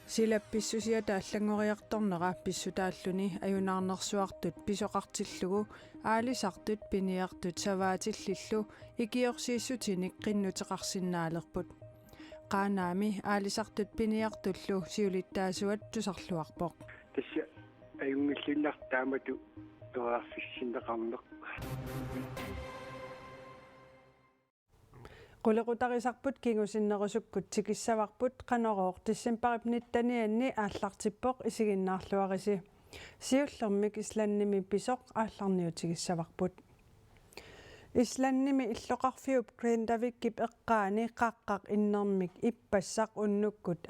Silappissusiata allangoriartornera pissutaalluni ajunarnersuartut pisoqartillugu aalisartut piniartut savaatillillu ikiorsiissutinik qinnuteqarsinnaalerput qaanaami aalisartut piniartullu siulittaasuat tusarluarpoq tassi ajungillunnartaamatu toraarfissinneqarneq qulequtarisarput kingusinnerusukkut tikissavarput qanorooq tissimparipnittanianni aallartippoq isiginnaarluarisi siullermik islannimi pisoq aallarniutikissavarput islannimi illoqarfiup grindavikkip eqqaani qaqqaq innermik ippassaq unnukkut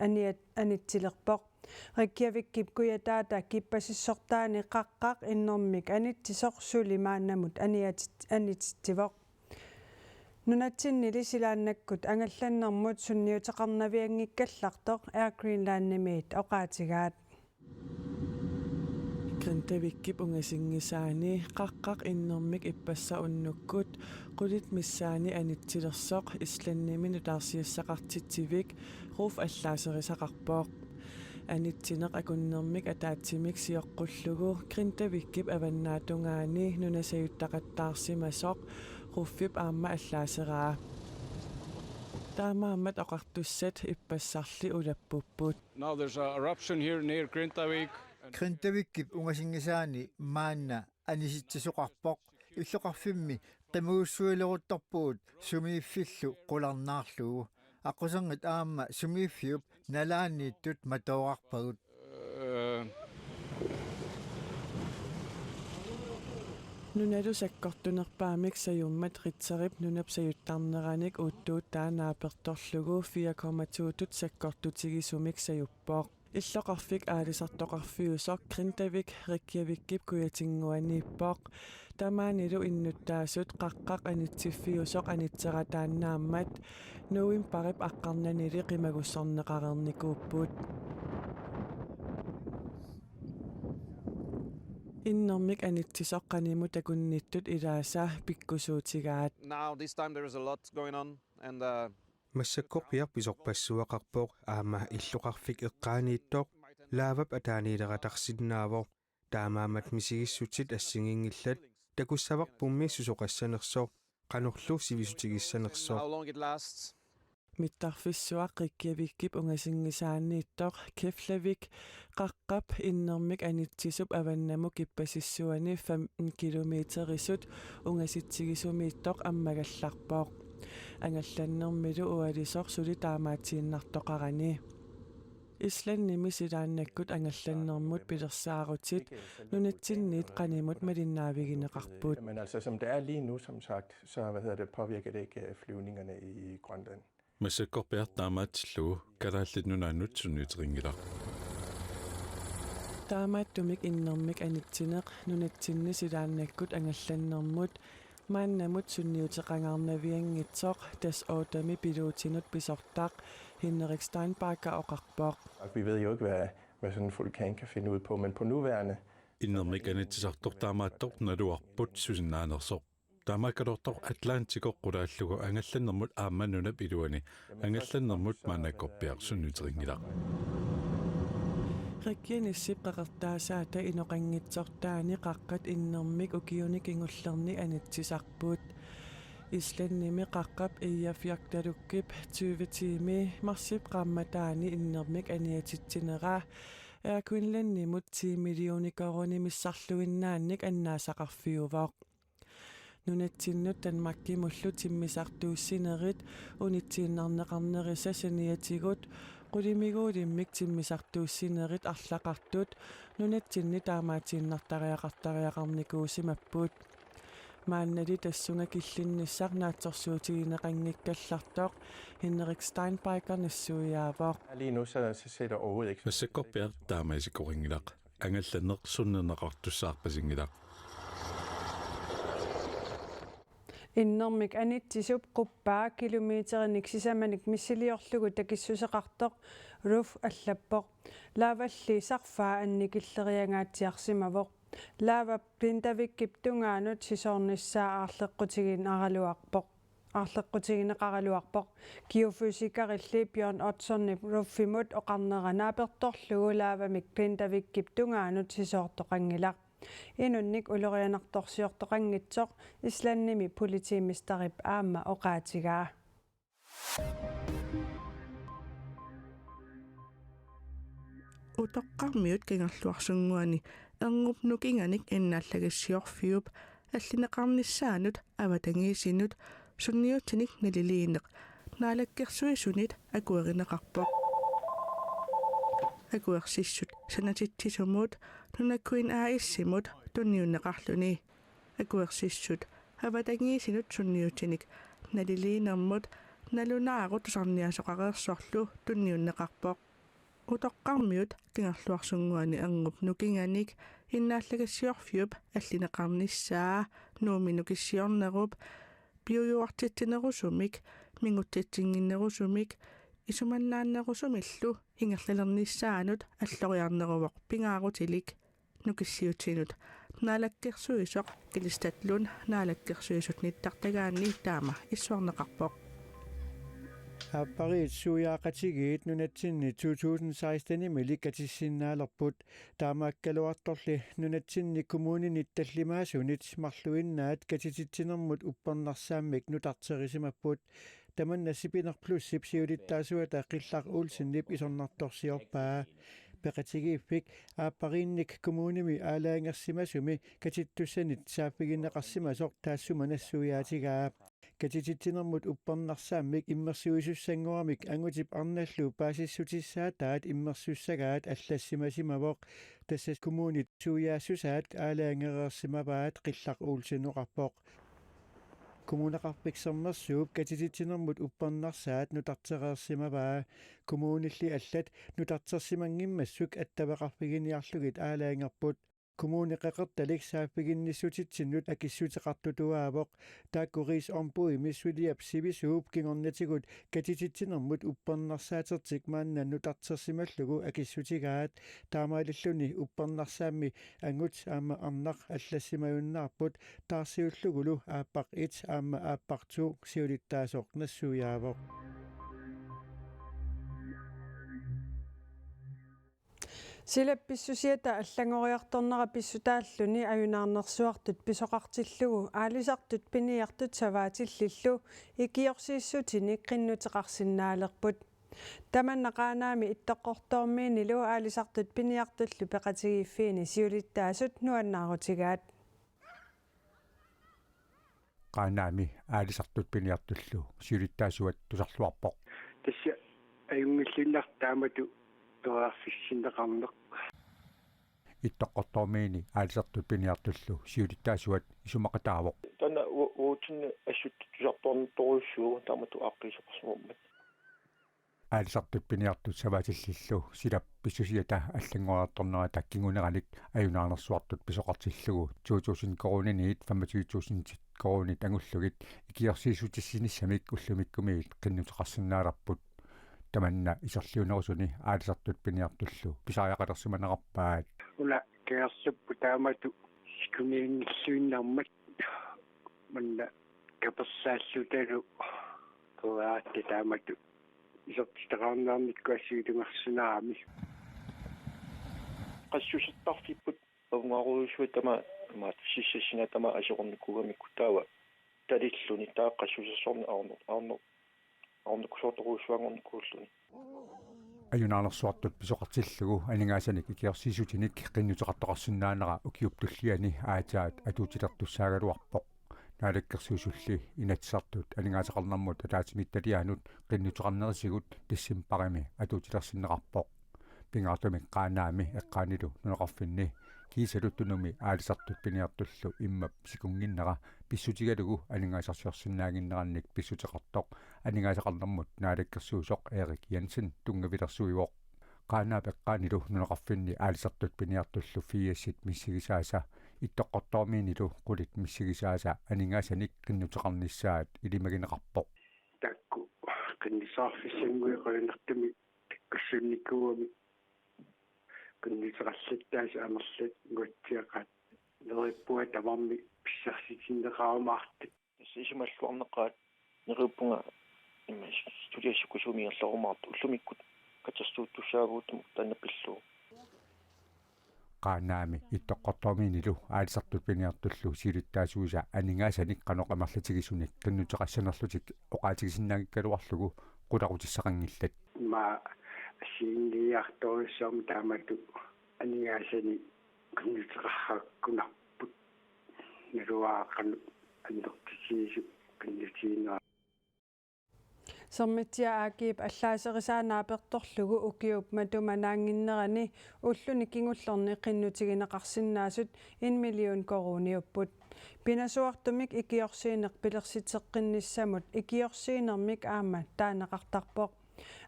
anitsilerpoq rikkiavikkip kuyataata kippasissortaani qaqqaq innermik anitsisoq sulimaannamut anitittivoq nunatsinni silaannakkut angallannermut sunniuteqarnavianngikkallartoq Air Greenland-nimiit oqaatigaat Grindavikkip ungasingisaani qaqqaq innermik ippassa unnukkut qulit missaani anitsilersoq islannimi nutaarsiassaqartitsivik ruuf allaaserisaqarpooq anitsineq akunnermik ataatsimik siyoqqullugu Grindavikkip avannaatungaani nunasayuttaqattaarsimasoq ruffip aamma allaaseraa taamaammat oqartussat ippassarli ulappupput. Now there's an eruption here near Grintavik. Grindavikkip ungasingisaani maanna anisitsisuqarpoq illoqarfimmi qimuussuileruttorpuut sumiiffillu qularnaarlugu aqusangit aamma sumiiffiup nalaaniittut matooqarpagut Nunalu sakkortunerpaamik sajummat ritserip nunapsajuttarneranik uuttuut taanaapertorlugu 4,2 sakkortutigisumik sajuppoq illoqarfik aalisartoqarfiusoq Grindavik rikkiavikkip kuyatinguaniippoq tamaanilu innuttaasut qaqqaq anitsiffiusoq anitserataannaammat nuuim parip aqqarnanili qimagussorneqarernikuupput innermik anitsisoqqanimu takunnittut ilaasa pikkusuutigaat. Now this time there is a lot going on and массаккоқиар писорпассуақарпоқ аама иллоқарфик эққаанииттоқ лаавап атааниилератарсиннаавоо таамаамат мисигиссутит ассигингиллат такуссаварпумми сусоқассанерсоо қанерлу сивисутигиссанерсоо how long it lasts. Mittarfissuaq rikkiavikkip ungasinggisaanniittoq Keflavik qaqqap innermik anitsisup avannamuk ippasissuani 15 kilometerisut ungasitsigisumiittoq ammagallarpooq angallannermilu ualisoq suli taamaatiinnartoqarani islannimi silaannakkut angallannermut pilersaarutit nunatsinniit qanimut malinnaavigineqarput. Men altså som det er lige nu, som sagt, så påvirker det ikke flyvningerne i Grønland. Массаккорпиартаамаатиллугу калааллит нунааннутсунниутерингила таамааттумик иннермик анитсинеқ нунатсинни силааннаккут ангалланнермут мааннамут сунниутеқангаарнавиангитсоқ тас оотами пилуутинут писортаақ Henrik Steinbacher oqarpoq. Vi ved jo ikke, hvad sådan en vulkan kan finde ud på, men på nuværende иннермиканитсисартортаамааттор налуарпут сусиннаанерсоқ таамаакалортор атлантикоққулааллугу ангалланнермут аамманнуна пилуани ангалланнермут маанаккорпиарсуннутерингила Regianissiп qaqertaasaata inoqanngitsortaani qaqqat innermik ukiunik ingullerni anitsisarput islannimi qaqqap iyafiartalukkip 20 tiimi marsip qammataani innermik aniatittineraa Air Greenland-nimut 10 millioonikoruni missarluinnaannik annaasaqarfiuvoq nunattinnut Danmarkki mullu timmisartuussinerit unitsiinnarneqarnerissa saniatigut qulimiguulimmik timmisartuussinerit arlaqartut nunatsinni taamaatiinnartariaqartariaqarnikuusimapput maannali tassunga killinnissaq naatsorsuutigineqanngikkallartoq Henrik Steinbacher nassuiaavoq lige nu så ser det overhovedet ikke. массаккорпиар таамаисикорингилақ ангалланнеқ суннернеқартуссаарпасингилақ иннермик анитсисуп quppaa kilometerinik sisamanik missiliorlugu takissuseqartoq ruf allappoq laavalli sarfaa annikilleriangaatiarsimavoq laava Grindavikkip tungaanut sisornissaa aarleqqutigin araluarpoq арлеққутигинеқаралуарпоқ геофysикарилли Bjørn Ottersen руффимут оқарнеранааперторлугулаавамик пиндавиккип тунгаанут сисоортоқангилақ инунник улорианарторсиортоқангитсоқ исланними политиимистарип аама оқаатигаа утоққармиут кингерлуарсунгуани эрнуп нукинганик иннааллагиссиорфиуп аллинеқарниссаанут аватангиисинут сунниутиник налилиинеқ наалаккерсуисунит акуеринеқарпоқ акуерсиссут санатитсисумут нунаккуин ааиссимут тунниуннеқарлуни акуерсиссут аватангиисинут сунниутиник налилиинермут налунаарут сарниасоқареерсорлу тунниуннеқарпоқ утоққармиут кингерлуарсунгуани эрнуп нукинганик иннааллагиссиорфиуп аллинеқарниссаа нууминукиссиорнеруп биуюартитсинерусумик мингуттитсингиннерусумик исуманнааннерусумиллу ингерлалерниссаанут аллориарнерувоқ пингаарутилик нукиссиутсинут наалаккерсуисоқ килистатлун наалаккерсуисут ниттартагаанни таама иссуарнеқарпоқ Paris suyaaqatigiit nunatsinni 2016 milikatissinaalerbut taamaakkaluartorli nunatsinni kommunini tallimaasunit marluinnaat katitittinermut uppernarsaammik nutarterisimapput tamanna sipiner plus sipsiulittaasuata qillar ulsinnip isornartorsiorpaa peqatigiiffik aapparinnik kommunimi aalaangersimasumi katittussanit saappiginneqarsimasoq taassumanassuyaatigaa katitittinermut uppernarsaammik immersuisussanguamik angutip arnallu paasissutissaataat immersussagaat allassimasimavoq tassas kommunit suuyaassusaat aalaangereersimavaat qillar uulsinuqarpoq kommunaqarpiksernersuup katitittinermut uppernarsaat nutartereersimavaa kommunilli allat nutartersimangimmassuk attavaqarpiginiarlugit aalaangerput kommuni qeqertalik saappiginnissutitsinnut akissuteqartutuaavoq taakkuris ompuimi suliap sivisuup kingornatigut katitittinermut uppernarsaatsertik maanna nutartersimallugu akissutigaat taamaalilluni uppernarsaammi angut aama arnaq allassimayunnaarput taarsiullugulu aappaq 1 aama aappaq 2 siulittaasoq nassuuyaavoq силапписсусиата аллагориарторнера писсутааллуни аюнаарнерсуартут писоқартиллугу аалисартут пиниартут саваатиллиллу икиорсииссутини қиннутеқарсинаалерпут таманнақаанаами иттоққортоормиинилу аалисартут пиниартуллу пеқатигииффиини сиулиттаасут нуаннаарутигаат qaaнаами аалисартут пиниартуллу сиулиттаасуат тусарлуарпоқ тасса аюнгиллиннартаамату туарфиссиннеқарнеқ иттоққортоормиини аалисартут пиниартуллу сиулиттаасуат исумақатаавоқ тана уутинне ассут тусарторнторуссуу таамату ааққисоқарсууммат аалисартут пиниартут саваатиллиллу силап писсусиата аллангориарторнера таккигунералик аюнаарнерсуартут писоқартиллугу 2000 коронинит 25000 коронит ангуллугит икиорсиисутиссиниссамик уллумиккумигит қиннутеқарсинааларпут таманна исерлиунерусуни аалисартут пиниартуллу писариақалерсиманеқарпаат ула кеерсуппу таамату скунииннссуиннармат манна каперсаассуталу коаатти таамату исертитеқарнаарниккуассуутунгерсунаами qassусаттарфиппут авнгаруусуа тама сиссассина тама асоқорникугамиккутаава талиллуни таа qassусассорни арнукусорторуусуангорникууллуни аюнаарнерсуартут писоқартиллугу анингаасаник икиорсиисутиник қиннутеқартоқарсинаанера укиуптуллиани аатаат атуутилертуссаагалуарпоқ наалаккерсуусулли инатсартут анингаасақарнэрмут атаатимитталиаанут қиннутеқарнерисигут тассимпарими атуутилерсиннеқарпоқ пингаартумик қаанаами эққаанилу нунеқарфинни кисалуттунуми аалисартут пиниартуллу иммап сикунгиннера писсутигалугу анингаасарсиорсинаагиннеранник писсутеқартоқ анингаасақарнэрмут наалаккерсуусоқ Эрик Янсен тунгавилерсуивоқ qaanaa peqqaanilu nunaqarfinni aalisartut piniartullu fiasit missigisaasa ittоққортоормиинилу qulit missigisaasa aningasanik qinnuteqarnissaat ilimagineqarpoq такку qinnisaarfissangui qalinertumi таккуссунникуами qinniseqallаттааса амерлат nguttiaqat нериппуа тамарми писсарситиннеqaamaartik исималлуарнеqaat nerupunga imma studiassukusumigerlorumart ullumikkut katersuuttussaaguutum tannappilluu qaanaami ittoqqortormiinilu aalisartut piniartullu siilittaasuusa aningaasani qanoqamarlatigisuni qinnuteqassanerlutik oqaatigisinnaagikkaluarlugu qulaqutissaqangillat ma sinniartorissom taamatu anigaasani qinnuteqarraakunarput naluaaqan annertisiisu qinnusiinaa Sermitsia aakiip allaaserisaaanaapertorlugu ukiup matumanaanginnerani ulluni kingullerni qinnutigineqarsinnaasut 1 million koruniupput pinasuartumik ikiorsiineq pilersiteqqinnissamut ikiorsiinermik aama taaneqartarpoq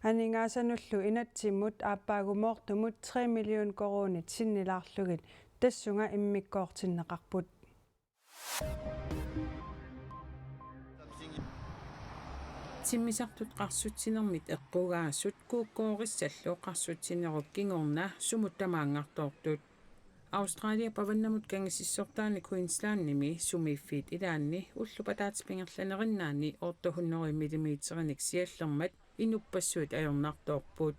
aningaasanullu inatsimmut aappaagumoortumut 3 million korunit sinnilaarlugit tassunga immikkoortinneqarput Timmisartut qarsutsinermit eqqugaassut kuukkoorissalluu qarsutsineruk kingorna sumuttamaangartoortut Australia pavannamut kangisissortaani Queenslandnimi sumiffiit ilaanni ullupataatipingerlanerinaani ortohunnerui millimeterinik siallermat inuppassuut ajornartoorput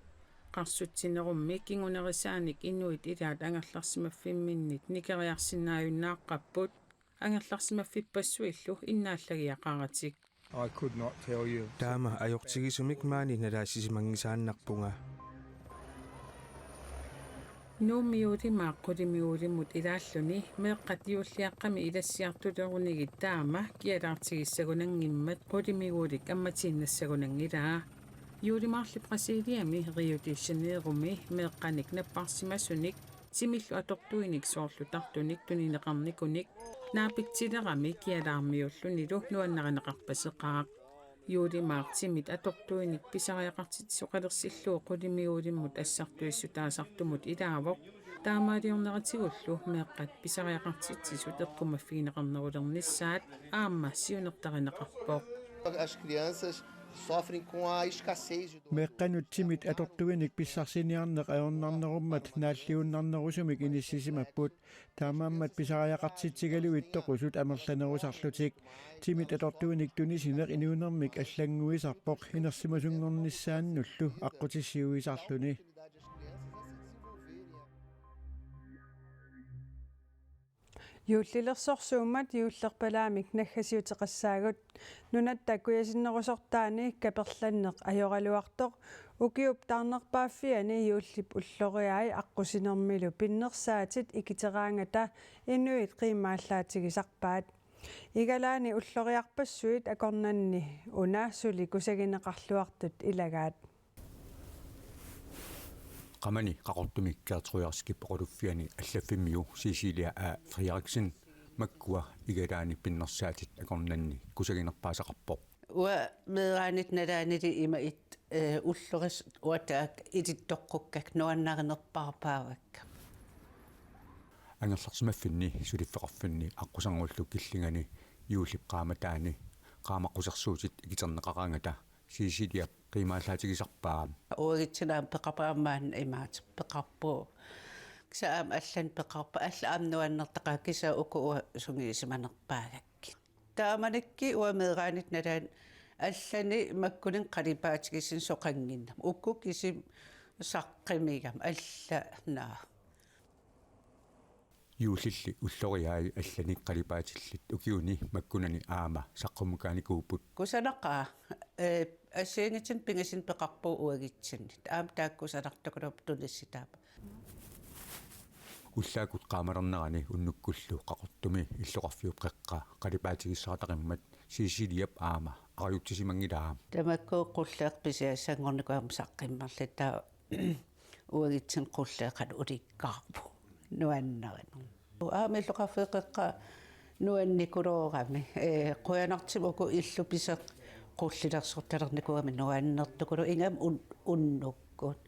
qarsutsinerummi kingunerisaanik inuit ilaat angerlarsimaffimminnit nikeriarsinnaajunnaaqapput angerlarsimaffipassuillu innaallagiaqaratik I could not tell you. Taama ajortigisumik maani nalaasisimangisaannarpunga. Nuumiuulimaaqqulimmiuulimmut ilaalluni meeqqatiulliaqqami ilassiartulerunigit taama kialaartigissagunangimmat qulimiguulik ammatiinnassagunangilaa yuulimaarli Brasiliami Rio de Janeirumi meeqqanik napparsimasunik simillu atortuinik soorlutartunik tunineqarnikunik naapitsilerami kialaarmiullunilu nuannaqaneqarpaseqaaq yuulimaartimit atortuinik pisariaqartitsoqalersillu qulimiuulimmut assartuissutaasartumut ilaavoq taamaaliorneratigullu meeqqat pisariaqartitsisut eqqumaffiineqarnerulernissaat aamma siunertarineqarpoq As crianças sofrem com a escassez de meqqanutsimit atortuginik pissarsiниarneq ajornarnerummat naalliunnarnerusumik inissisimapпут таамааммат писариақартитсигалу иттоқусут амерланерусарлутик тимит аторtuginik тунисинеқ инуунермик аллангуисарпоқ инерсимасунгорниссааннуллу аққутиссиуисарлуни юуллилерсорсууммат юуллерпалаамик наггасиутеқассаагут нунаттаккуясиннерусортаани каперланнеқ ajorалуартоқ укиуп таарнерпааффиани юуллип уллориаи аққусинермилу пиннерсаатит икитераангата инуит қимааллаатигисарпаат игалаани уллориарпассуит акорнанни уна сули кусагинеқарлуартут илагаат qamani qaqortumikkaatrujarskippoquluffiani allaffimmiju Sicilia a Frederiksen makkua igalaani pinnersaatit akornanni kusaginerpaasaqarpoq wa meeraanit nalaanili ima it ulloris uataak itittoqqukkak nuannarinerparpaavakka angerlarsimaffinni suliffeqarfinni aqqusangullu killingani yuullip qaamataani qaamaqqusersuutit ikiterneqaraangata Sicilia qiimaallaatigisarpaa uagitsinaam peqarpaammaan imaat peqarpuu kisaam allan peqarpa alla amnuannertaqa kisa ukua sungiisimanerpaagakki taamanikki uameeraanit nalaan allani makkunin qalipaatigisen soqanginna ukku kisim saqqimigam alla naa yuullilli ulloriaai allani qalipaatillit ukiuni makkunani aama saqqumukaanikuuput kusanaqaa ассиангитсин пингасин пеқарпуу уагитсиннит аам тааккусанартакулуп тунissitaapa уллаакут qaamalernerani unnukkullu qaqortumi иллоqarfiup qeqqa qalipaatigissaaaqimmat Siciliap aama ariuttisimangilaam тамаккуу qulleerpisiassangornikuam saqqimmarlata уагитсин qulleeqat ulikkaarpu nuannarinu аамиллоqarfeeqeqqa nuannikulorami quyanartimuku illupiseq qullilersortalernikugami nuannertukulu ingam unnukkuut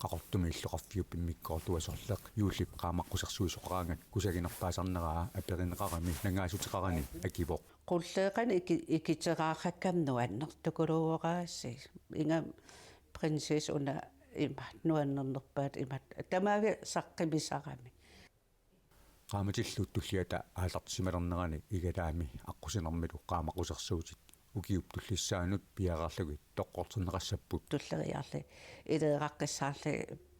qaqortumi illoqarfiup immikkoortuasorleq yuullip qaamaqqusarsuisoqaraangat kusaginerpaasarneraa aperineqarami nangaasutiqarani akivoq qulleeqan ikiteraaqakkam nuannertukuluuqaassi ingam prinsess una imat nuannernerpaat imat tamaagi saqqimisarami qaamatilluut tulliata aалартсималернерани игалаами аққусинермилу qaamaqusерсуутит укиуп туллиссаанут пиарарлугит тоққортинеқассаппут туллериарли илеэқаққиссаарли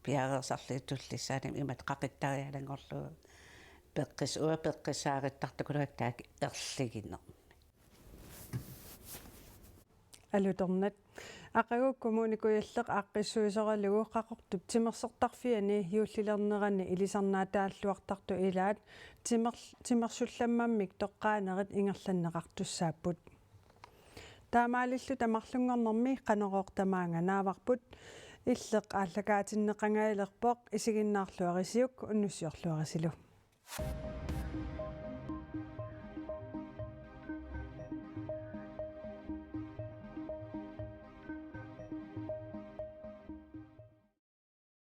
пиареерсарли туллиссааним имат қақиттариалангорлу пеққис уа пеққисаагиттартакулуак ерлигиннер алутернат ақагуккумуникуяллеқ аққиссуисералугу қақортуп тимерсертарфиани юуллилернерани илисарнаатааллуартарту илаат тимерсулламмаммик тоққаанерит ингерланнеқартуссааппут таамаалиллу тамарлунгорнэрми қанероортамаанга нааварпут иллеқ ааллакаатиннеқангаилерпоқ исигиннаарлуарисиук уннуссиорлуарисилу